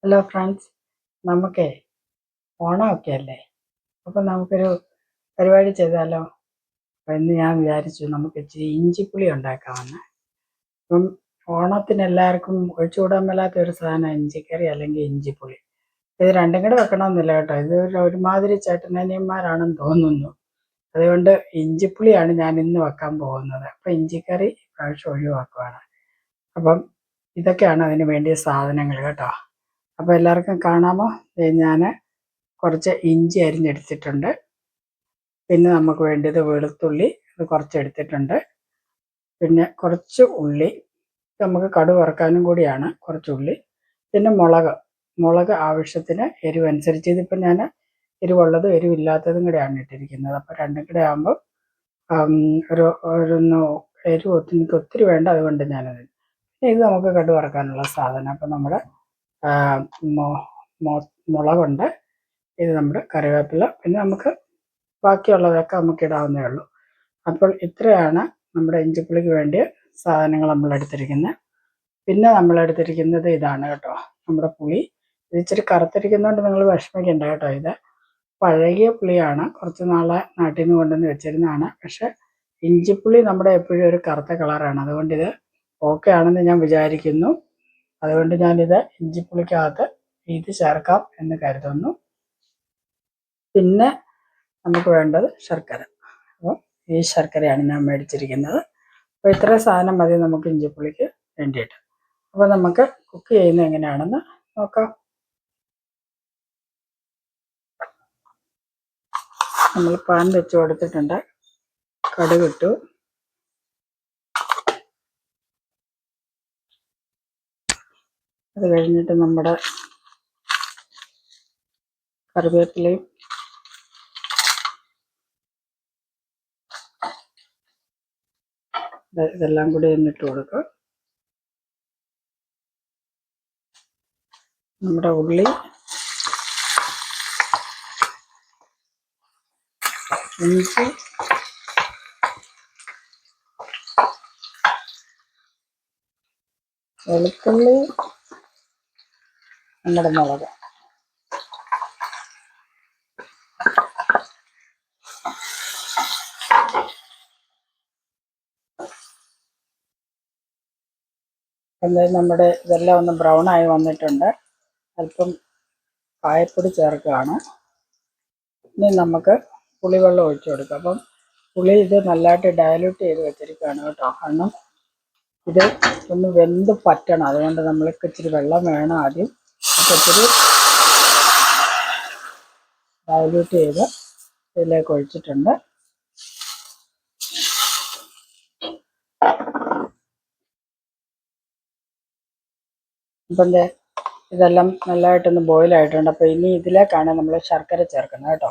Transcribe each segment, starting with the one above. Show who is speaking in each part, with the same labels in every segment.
Speaker 1: Hello friends, നമുക്കേ ഓണമൊക്കെ അല്ലേ. അപ്പം നമുക്കൊരു പരിപാടി ചെയ്താലോ? അപ്പം ഇന്ന് ഞാൻ വിചാരിച്ചു നമുക്ക് ഇച്ചിരി ഇഞ്ചിപ്പുളി ഉണ്ടാക്കാമെന്ന്. അപ്പം ഓണത്തിന് എല്ലാവർക്കും ഒഴിച്ചുകൂടാൻ മേലാത്ത ഒരു സാധനം ഇഞ്ചിക്കറി അല്ലെങ്കിൽ ഇഞ്ചിപ്പുളി. ഇത് രണ്ടും കൂടെ വെക്കണമെന്നില്ല കേട്ടോ. ഇത് ഒരുമാതിരി ചേട്ടനനിയന്മാരാണെന്ന് തോന്നുന്നു. അതുകൊണ്ട് ഇഞ്ചിപ്പുളിയാണ് ഞാൻ ഇന്ന് വെക്കാൻ പോകുന്നത്. അപ്പം ഇഞ്ചിക്കറി പ്രാവശ്യം ഒഴിവാക്കുവാണ്. അപ്പം ഇതൊക്കെയാണ് അതിന് വേണ്ടിയ സാധനങ്ങൾ കേട്ടോ. അപ്പോൾ എല്ലാവർക്കും കാണാമോ? ഞാൻ കുറച്ച് ഇഞ്ചി അരിഞ്ഞെടുത്തിട്ടുണ്ട്. പിന്നെ നമുക്ക് വേണ്ടത് വെളുത്തുള്ളി, അത് കുറച്ച് എടുത്തിട്ടുണ്ട്. പിന്നെ കുറച്ച് ഉള്ളി, നമുക്ക് കടുക് വറുക്കാനും കൂടിയാണ് കുറച്ച് ഉള്ളി. പിന്നെ മുളക് ആവശ്യത്തിന് എരിവനുസരിച്ച്. ഇതിപ്പോൾ ഞാൻ എരിവുള്ളതും എരിവില്ലാത്തതും കൂടെയാണ് ഇട്ടിരിക്കുന്നത്. അപ്പോൾ രണ്ടും കൂടെ ആകുമ്പോൾ ഒരു എരിവ് എനിക്ക് ഒത്തിരി വേണ്ട, അതുകൊണ്ട് ഞാനത്. പിന്നെ ഇത് നമുക്ക് കടുക് വറുക്കാനുള്ള സാധനം. അപ്പോൾ നമ്മുടെ മുളകുണ്ട്, ഇത് നമ്മുടെ കറിവേപ്പില, പിന്നെ നമുക്ക് ബാക്കിയുള്ളതൊക്കെ നമുക്ക് ഇടാവുന്നേ ഉള്ളൂ. അപ്പോൾ ഇത്രയാണ് നമ്മുടെ ഇഞ്ചിപ്പുളിക്ക് വേണ്ടിയ സാധനങ്ങൾ നമ്മൾ എടുത്തിരിക്കുന്നത്. പിന്നെ നമ്മൾ എടുത്തിരിക്കുന്നത് ഇതാണ് കേട്ടോ, നമ്മുടെ പുളി. ഇത് ഇച്ചിരി കറുത്തിരിക്കുന്നതുകൊണ്ട് നിങ്ങൾ വിഷമിക്കണ്ട കേട്ടോ. ഇത് പഴകിയ പുളിയാണ്, കുറച്ച് നാളെ നാട്ടിൽ നിന്ന് കൊണ്ടുവന്ന് വെച്ചിരുന്നതാണ്. പക്ഷെ ഇഞ്ചിപ്പുളി നമ്മുടെ എപ്പോഴും ഒരു കറുത്ത കളറാണ്. അതുകൊണ്ട് ഇത് ഓക്കെ ആണെന്ന് ഞാൻ വിചാരിക്കുന്നു. അതുകൊണ്ട് ഞാനിത് ഇഞ്ചിപ്പുളിക്കകത്ത് ഇത് ചേർക്കാം എന്ന് കരുതുന്നു. പിന്നെ നമുക്ക് വേണ്ടത് ശർക്കര. അപ്പോൾ ഈ ശർക്കരയാണ് ഞാൻ മേടിച്ചിരിക്കുന്നത്. അപ്പോൾ ഇത്ര സാധനം മതി നമുക്ക് ഇഞ്ചിപ്പുളിക്ക് വേണ്ടിയിട്ട്. അപ്പോൾ നമുക്ക് കുക്ക് ചെയ്യുന്നത് എങ്ങനെയാണെന്ന് നോക്കാം. നമ്മൾ പാൻ വെച്ച് കൊടുത്തിട്ടുണ്ട്, കടുക് ഇട്ടു. അത് കഴിഞ്ഞിട്ട് നമ്മുടെ കറിവേപ്പിലയും ഇതെല്ലാം കൂടി ഒന്നിട്ട് കൊടുക്കുക. നമ്മുടെ ഉള്ളി, ഇഞ്ചി, വെളുത്തുള്ളി, നമ്മുടെ മുളക്. എന്തായാലും നമ്മുടെ ഇതെല്ലാം ഒന്ന് ബ്രൗൺ ആയി വന്നിട്ടുണ്ട്. അല്പം കായപ്പൊടി ചേർക്കുകയാണ്. ഇനി നമുക്ക് പുളിവെള്ളം ഒഴിച്ചു കൊടുക്കാം. അപ്പം പുളി ഇത് നല്ലതായിട്ട് ഡയലൂട്ട് ചെയ്ത് വെച്ചിരിക്കുകയാണ് കേട്ടോ. കാരണം ഇത് ഒന്ന് വെന്ത് പറ്റണം, അതുകൊണ്ട് നമ്മൾക്ക് ഇച്ചിരി വെള്ളം വേണം ആദ്യം. അപ്പോൾ ഇച്ചിരി ഡയലൂട്ട് ചെയ്ത് ഇതിലേക്ക് ഒഴിച്ചിട്ടുണ്ട്. അപ്പം ഇതെല്ലാം നല്ലതായിട്ടൊന്ന് ബോയിലായിട്ടുണ്ട്. അപ്പോൾ ഇനി ഇതിലേക്കാണ് നമ്മൾ ശർക്കര ചേർക്കുന്നത് കേട്ടോ.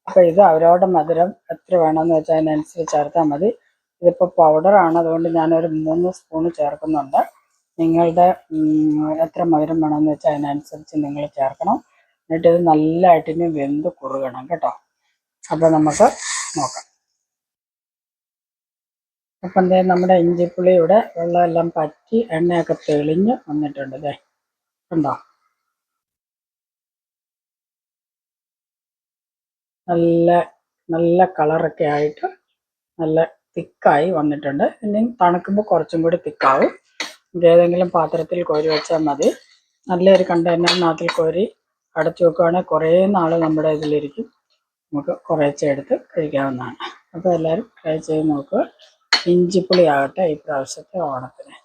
Speaker 1: അപ്പോൾ ഇത് അവരവരുടെ മധുരം എത്ര വേണമെന്ന് വെച്ചാൽ അതിനനുസരിച്ച് ചേർത്താൽ മതി. ഇതിപ്പോൾ പൗഡറാണ്, അതുകൊണ്ട് ഞാനൊരു 3 സ്പൂൺ ചേർക്കുന്നുണ്ട്. നിങ്ങളുടെ എത്ര മധുരം വേണമെന്ന് വെച്ചാൽ അതിനനുസരിച്ച് നിങ്ങൾ ചേർക്കണം. എന്നിട്ട് ഇത് നല്ലതായിട്ട് ഇനി വെന്ത് കുറുകണം കേട്ടോ. അപ്പോൾ നമുക്ക് നോക്കാം. അപ്പം നമ്മുടെ ഇഞ്ചിപ്പുളിയുടെ വെള്ളമെല്ലാം പറ്റി എണ്ണയൊക്കെ തെളിഞ്ഞ് വന്നിട്ടുണ്ട്. ഇതേ കണ്ടോ, നല്ല കളറൊക്കെ ആയിട്ട് നല്ല തിക്കായി വന്നിട്ടുണ്ട്. ഇനി തണുക്കുമ്പോൾ കുറച്ചും കൂടി തിക്കാവും. ഏതെങ്കിലും പാത്രത്തിൽ കോരി വെച്ചാൽ മതി. നല്ലൊരു കണ്ടെയ്നറിനകത്തിൽ കോരി അടച്ചു വെക്കുകയാണെങ്കിൽ കുറേ നാൾ നമ്മുടെ ഇതിലിരിക്കും. നമുക്ക് കുറേശ്ശെ എടുത്ത് കഴിക്കാവുന്നതാണ്. അപ്പോൾ എല്ലാവരും ട്രൈ ചെയ്ത് നോക്കുക. ഇഞ്ചിപ്പുളി ആകട്ടെ ഈ പ്രാവശ്യത്തെ ഓണത്തിന്.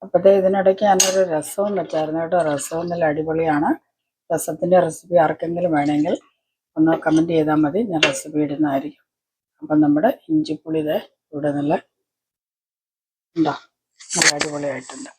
Speaker 1: അപ്പോഴത്തെ ഇതിനിടയ്ക്ക് ഞാനൊരു രസവും വെച്ചായിരുന്നു കേട്ടോ. രസവും നല്ല അടിപൊളിയാണ്. രസത്തിൻ്റെ റെസിപ്പി ആർക്കെങ്കിലും വേണമെങ്കിൽ ഒന്ന് കമൻറ്റ് ചെയ്താൽ മതി, ഞാൻ റെസിപ്പി ഇടുന്നതായിരിക്കും. അപ്പം നമ്മുടെ ഇഞ്ചിപ്പുളി ഇവിടെ നല്ല അടിപൊളിയായിട്ടുണ്ട്.